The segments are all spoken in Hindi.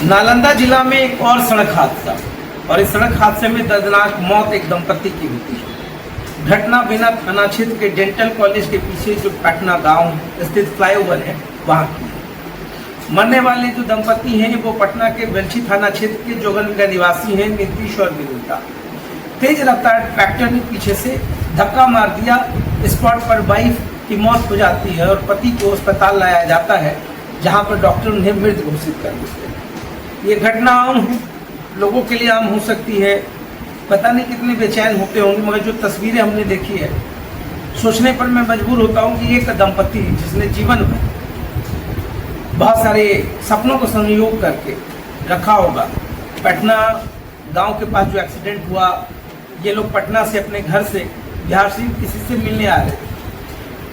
नालंदा जिला में एक और सड़क हादसा, और इस सड़क हादसे में दर्दनाक मौत एक दंपति की हुई है। घटना बिना थाना क्षेत्र के डेंटल कॉलेज के पीछे जो पटना गांव स्थित फ्लाईओवर है वहां की है। मरने वाले जो दंपति हैं वो पटना के बेलछी थाना क्षेत्र के जोगन का निवासी हैं, नीतीश और विनीता। तेज रफ्तार ट्रैक्टर ने पीछे से धक्का मार दिया। स्पॉट पर वाइफ की मौत हो जाती है और पति को अस्पताल लाया जाता है, जहां पर डॉक्टर उन्हें मृत घोषित कर देते हैं। ये घटना आम है, लोगों के लिए आम हो सकती है। पता नहीं कितने बेचैन होते होंगे, मगर जो तस्वीरें हमने देखी है सोचने पर मैं मजबूर होता हूँ कि एक दंपति जिसने जीवन में बहुत सारे सपनों को संयोग करके रखा होगा। पटना गांव के पास जो एक्सीडेंट हुआ, ये लोग पटना से अपने घर से बिहार से किसी से मिलने आ रहे थे।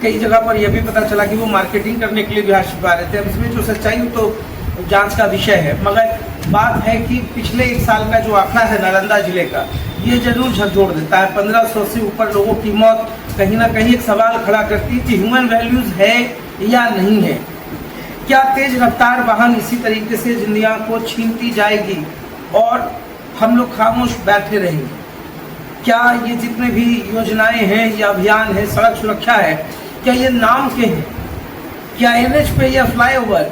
कई जगह पर यह भी पता चला कि वो मार्केटिंग करने के लिए बिहार से आ रहे थे। अब इसमें जो सच्चाई तो जांच का विषय है, मगर बात है कि पिछले एक साल का जो आंकड़ा है नालंदा जिले का, ये जरूर झकझोर देता है। 1500 से ऊपर लोगों की मौत कहीं ना कहीं एक सवाल खड़ा करती है कि ह्यूमन वैल्यूज है या नहीं है। क्या तेज रफ्तार वाहन इसी तरीके से जिंदगियों को छीनती जाएगी और हम लोग खामोश बैठे रहेंगे? क्या ये जितने भी योजनाएं हैं या अभियान है, सड़क सुरक्षा है, क्या ये नाम के हैं? क्या NH पे या फ्लाईओवर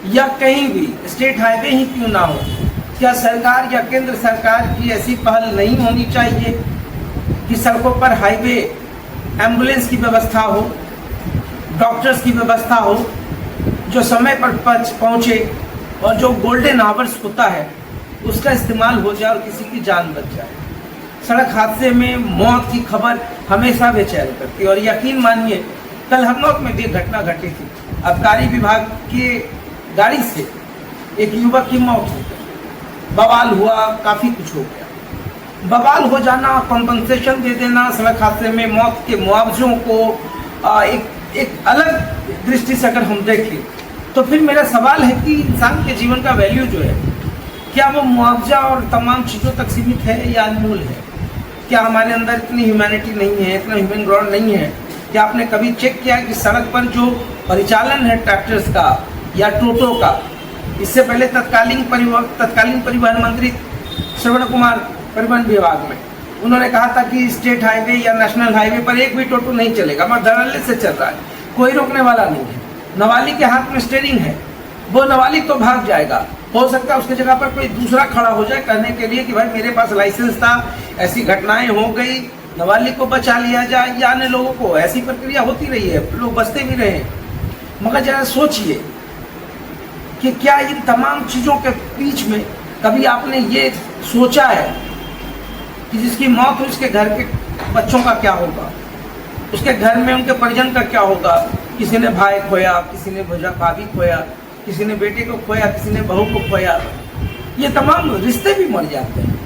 या कहीं भी स्टेट हाईवे ही क्यों ना हो, क्या सरकार या केंद्र सरकार की ऐसी पहल नहीं होनी चाहिए कि सड़कों पर हाईवे एम्बुलेंस की व्यवस्था हो, डॉक्टर्स की व्यवस्था हो, जो समय पर पहुंचे और जो गोल्डन आवर्स होता है उसका इस्तेमाल हो जाए और किसी की जान बच जाए। सड़क हादसे में मौत की खबर हमेशा बेचैन करती है। और यकीन मानिए, कल हरनौत में भी घटना घटी थी। आबकारी विभाग के गाड़ी से एक युवक की मौत हो गई, बवाल हुआ, काफी कुछ हो गया। बवाल हो जाना, कॉम्पनसेशन दे देना, सड़क हादसे में मौत के मुआवजों को एक अलग दृष्टि से अगर हम देखें तो फिर मेरा सवाल है कि इंसान के जीवन का वैल्यू जो है, क्या वो मुआवजा और तमाम चीज़ों तक सीमित है या अनमोल है? क्या हमारे अंदर इतनी ह्यूमैनिटी नहीं है, इतना ह्यूमन ग्राउंड नहीं है? क्या आपने कभी चेक किया कि सड़क पर जो परिचालन है ट्रैक्टर्स का या टोटो का, इससे पहले तत्कालीन परिवहन मंत्री श्रवण कुमार परिवहन विभाग में उन्होंने कहा था कि स्टेट हाईवे या नेशनल हाईवे पर एक भी टोटो नहीं चलेगा, मगर धड़ल्ले से चल रहा है, कोई रोकने वाला नहीं है। नवाली के हाथ में स्टीयरिंग है, वो नवाली तो भाग जाएगा। हो सकता है उसकी जगह पर कोई दूसरा खड़ा हो जाए कहने के लिए कि भाई मेरे पास लाइसेंस था, ऐसी घटनाएं हो गई, नवाली को बचा लिया जाए, या अन्य लोगों को। ऐसी प्रक्रिया होती रही है, लोग बचते भी रहे। मगर जरा सोचिए कि क्या इन तमाम चीज़ों के बीच में कभी आपने ये सोचा है कि जिसकी मौत हुई उसके घर के बच्चों का क्या होगा, उसके घर में उनके परिजन का क्या होगा? किसी ने भाई खोया, किसी ने भाभी खोया, किसी ने बेटे को खोया, किसी ने बहू को खोया। ये तमाम रिश्ते भी मर जाते हैं।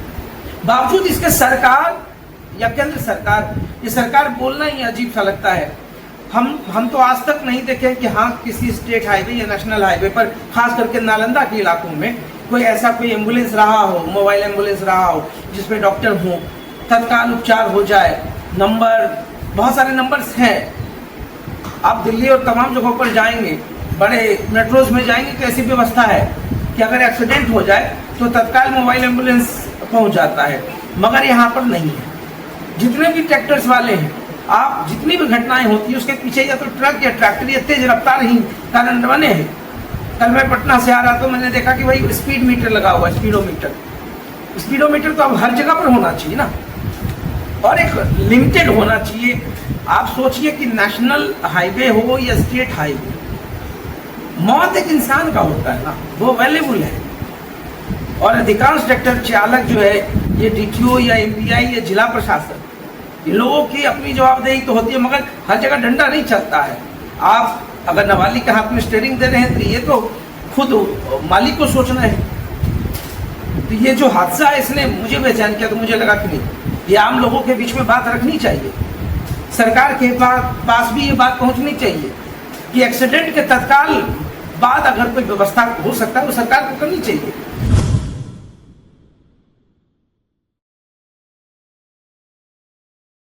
बावजूद इसके सरकार या केंद्र सरकार, ये सरकार बोलना ही अजीब सा लगता है। हम तो आज तक नहीं देखे कि हाँ किसी स्टेट हाईवे या नेशनल हाईवे पर, खास करके नालंदा के इलाकों में, कोई ऐसा कोई एम्बुलेंस रहा हो, मोबाइल एम्बुलेंस रहा हो, जिसमें डॉक्टर हो, तत्काल उपचार हो जाए। नंबर, बहुत सारे नंबर्स हैं। आप दिल्ली और तमाम जगहों पर जाएंगे, बड़े मेट्रोज में जाएंगे तो ऐसी व्यवस्था है कि अगर एक्सीडेंट हो जाए तो तत्काल मोबाइल एम्बुलेंस पहुंच जाता है, मगर यहाँ पर नहीं है। जितने भी ट्रैक्टर्स वाले हैं, आप जितनी भी घटनाएं होती है उसके पीछे या तो ट्रक या ट्रैक्टर या तेज रफ्तार ही कारण बने हैं। कल मैं पटना से आ रहा तो मैंने देखा कि भाई स्पीड मीटर लगा हुआ है, स्पीडोमीटर तो अब हर जगह पर होना चाहिए ना, और एक लिमिटेड होना चाहिए। आप सोचिए कि नेशनल हाईवे हो या स्टेट हाईवे, मौत एक इंसान का होता है ना, वो वैल्यूबल है। और अधिकांश ट्रैक्टर चालक जो है, ये DTO या MPI या जिला प्रशासन, इन लोगों की अपनी जवाबदेही तो होती है, मगर हर जगह डंडा नहीं चलता है। आप अगर नवाली के हाथ में स्टीयरिंग दे रहे हैं तो ये तो खुद मालिक को सोचना है। तो ये जो हादसा है इसने मुझे बेचैन किया, तो मुझे लगा कि नहीं, ये आम लोगों के बीच में बात रखनी चाहिए। सरकार के पास भी ये बात पहुंचनी चाहिए कि एक्सीडेंट के तत्काल बाद अगर कोई व्यवस्था हो सकता है वो सरकार को करनी चाहिए।